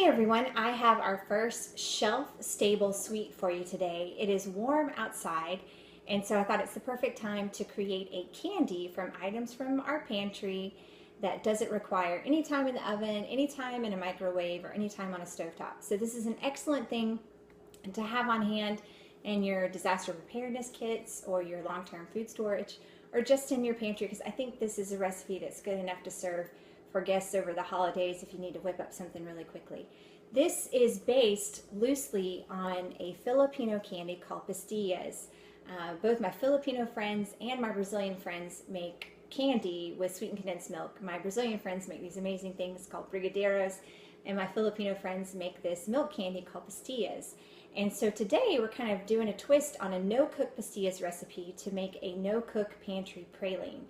Hey everyone, I have our first shelf-stable sweet for you today. It is warm outside, and so I thought it's the perfect time to create a candy from items from our pantry that doesn't require any time in the oven, any time in a microwave, or any time on a stovetop. So this is an excellent thing to have on hand in your disaster preparedness kits or your long-term food storage or just in your pantry, because I think this is a recipe that's good enough to serve for guests over the holidays if you need to whip up something really quickly. This is based loosely on a Filipino candy called Pastillas. Both my Filipino friends and my Brazilian friends make candy with sweetened condensed milk. My Brazilian friends make these amazing things called brigadeiros, and my Filipino friends make this milk candy called Pastillas. And so today we're kind of doing a twist on a no-cook Pastillas recipe to make a no-cook pantry praline.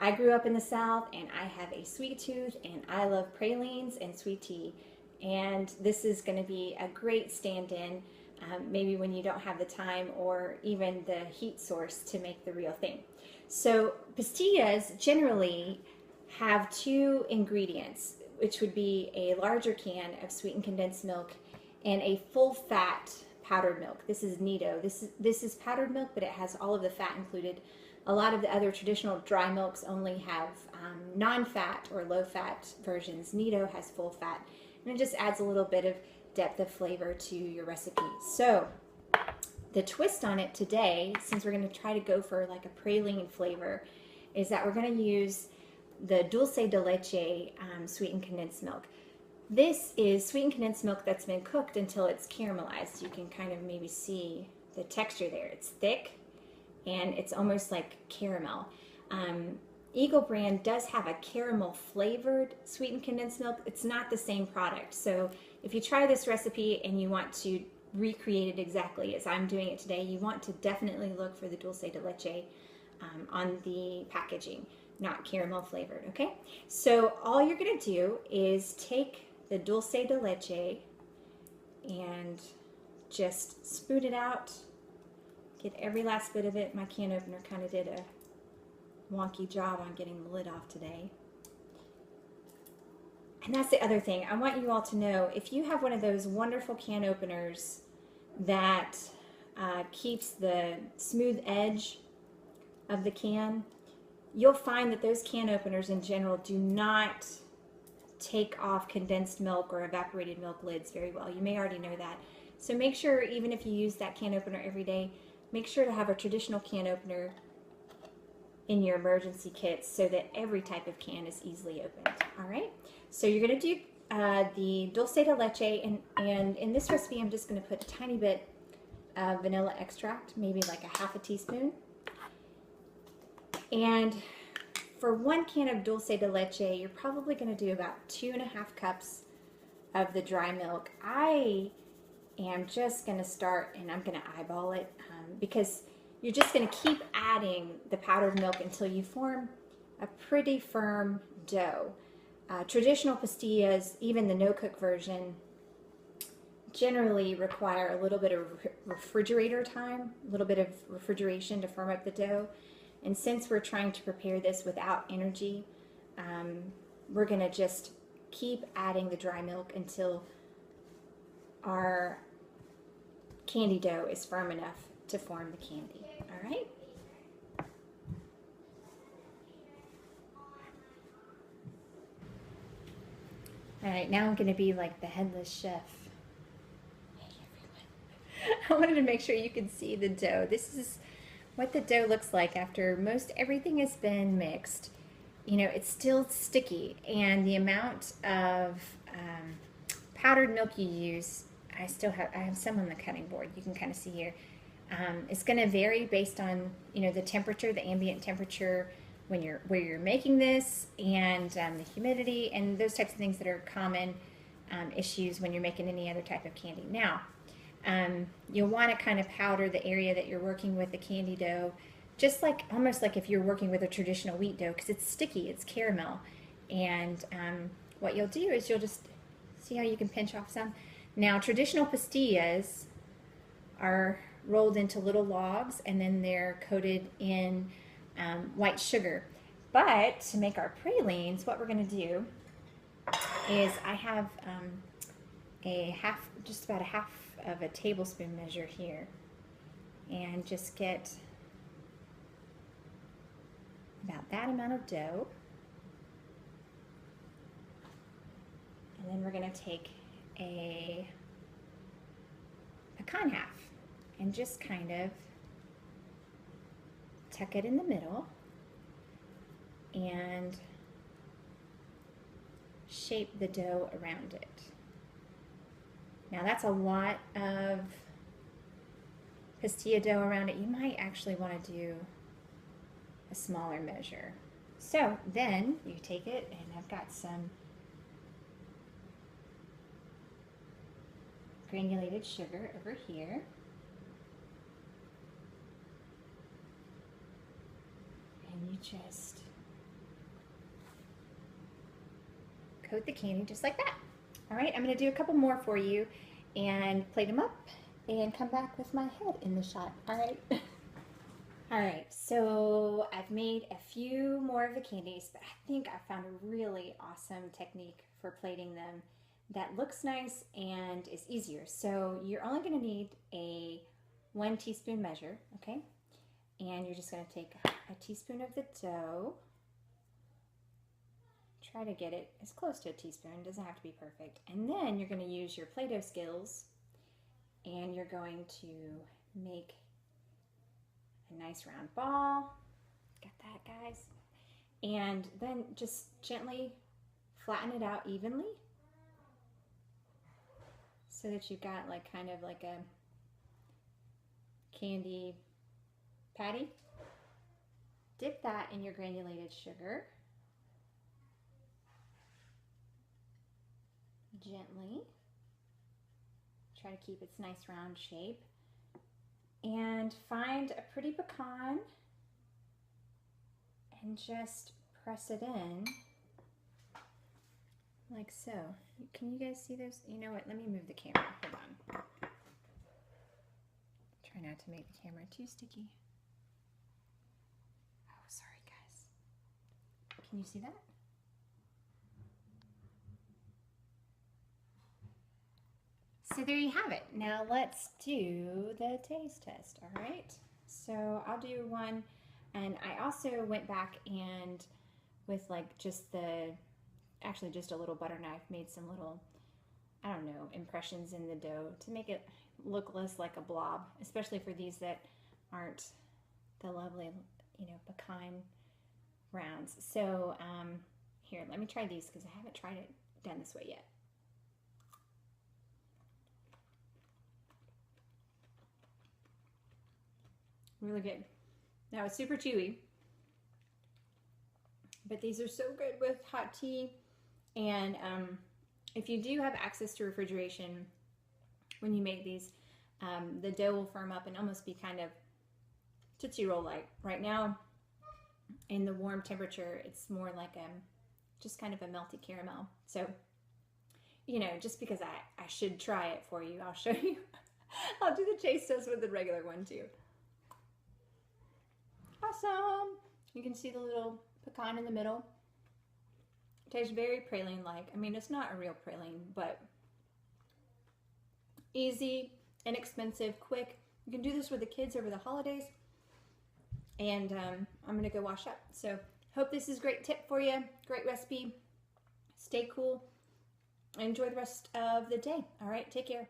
I grew up in the South and I have a sweet tooth and I love pralines and sweet tea. And this is going to be a great stand-in, maybe when you don't have the time or even the heat source to make the real thing. So pastillas generally have two ingredients, which would be a larger can of sweetened condensed milk and a full-fat powdered milk. This is Nido. This is powdered milk, but it has all of the fat included. A lot of the other traditional dry milks only have non-fat or low-fat versions. Nido has full fat, and it just adds a little bit of depth of flavor to your recipe. So the twist on it today, since we're going to try to go for like a praline flavor, is that we're going to use the dulce de leche sweetened condensed milk. This is sweetened condensed milk that's been cooked until it's caramelized. You can kind of maybe see the texture there. It's thick and it's almost like caramel. Eagle brand does have a caramel flavored sweetened condensed milk. It's not the same product. So if you try this recipe and you want to recreate it exactly as I'm doing it today, you want to definitely look for the dulce de leche on the packaging, not caramel flavored, okay? So all you're gonna do is take the dulce de leche and just spoon it out. Get every last bit of it. My can opener kind of did a wonky job on getting the lid off today. And that's the other thing. I want you all to know, if you have one of those wonderful can openers that keeps the smooth edge of the can, you'll find that those can openers in general do not take off condensed milk or evaporated milk lids very well. You may already know that. So make sure, even if you use that can opener every day, make sure to have a traditional can opener in your emergency kits so that every type of can is easily opened. All right, so you're going to do the dulce de leche, and in this recipe I'm just going to put a tiny bit of vanilla extract, maybe like a half a teaspoon. And for 1 can of dulce de leche, you're probably going to do about 2.5 cups of the dry milk. I am just going to start, and I'm going to eyeball it because you're just going to keep adding the powdered milk until you form a pretty firm dough. Traditional pastillas, even the no-cook version, generally require a little bit of refrigerator time, a little bit of refrigeration to firm up the dough. And since we're trying to prepare this without energy, we're going to just keep adding the dry milk until our candy dough is firm enough to form the candy. All right? All right, now I'm going to be like the headless chef. Hey everyone. I wanted to make sure you could see the dough. This is what the dough looks like after most everything has been mixed. You know, it's still sticky, and the amount of powdered milk you use, I have some on the cutting board. You can kind of see here. It's going to vary based on, you know, the temperature, the ambient temperature where you're making this, and the humidity and those types of things that are common issues when you're making any other type of candy. Now, you'll want to kind of powder the area that you're working with the candy dough, just like almost like if you're working with a traditional wheat dough, because it's sticky, it's caramel. And what you'll do is you'll just see how you can pinch off some. Now, traditional pastillas are rolled into little logs, and then they're coated in white sugar. But to make our pralines, what we're going to do is I have just about a half of a tablespoon measure here, and just get about that amount of dough. And then we're going to take a pecan half and just kind of tuck it in the middle and shape the dough around it. Now that's a lot of pastilla dough around it. You might actually want to do a smaller measure. So then you take it, and I've got some granulated sugar over here. And you just coat the candy just like that. All right, I'm going to do a couple more for you and plate them up and come back with my head in the shot. All right. All right, so I've made a few more of the candies, but I think I found a really awesome technique for plating them that looks nice and is easier. So you're only going to need a 1 teaspoon measure, okay? And you're just going to take a teaspoon of the dough. Try to get it as close to a teaspoon. It doesn't have to be perfect. And then you're going to use your Play-Doh skills, and you're going to make a nice round ball. Got that, guys? And then just gently flatten it out evenly so that you've got like kind of like a candy patty. Dip that in your granulated sugar. Gently. Try to keep its nice round shape. And find a pretty pecan and just press it in like so. Can you guys see those? You know what? Let me move the camera. Hold on. Try not to make the camera too sticky. Oh, sorry, guys. Can you see that? So there you have it. Now let's do the taste test, all right? So I'll do one, and I also went back and with like just actually just a little butter knife, made some little, I don't know, impressions in the dough to make it look less like a blob, especially for these that aren't the lovely, you know, pecan rounds. So here, let me try these because I haven't tried it done this way yet. Really good. Now it's super chewy, but these are so good with hot tea. And if you do have access to refrigeration when you make these, the dough will firm up and almost be kind of Tootsie Roll like. Right now, in the warm temperature, it's more like just kind of a melty caramel. So, you know, just because I should try it for you, I'll show you. I'll do the taste test with the regular one too. Awesome! You can see the little pecan in the middle. It tastes very praline-like. I mean, it's not a real praline, but easy, inexpensive, quick. You can do this with the kids over the holidays. And I'm gonna go wash up. So hope this is a great tip for you. Great recipe. Stay cool. Enjoy the rest of the day. All right, take care.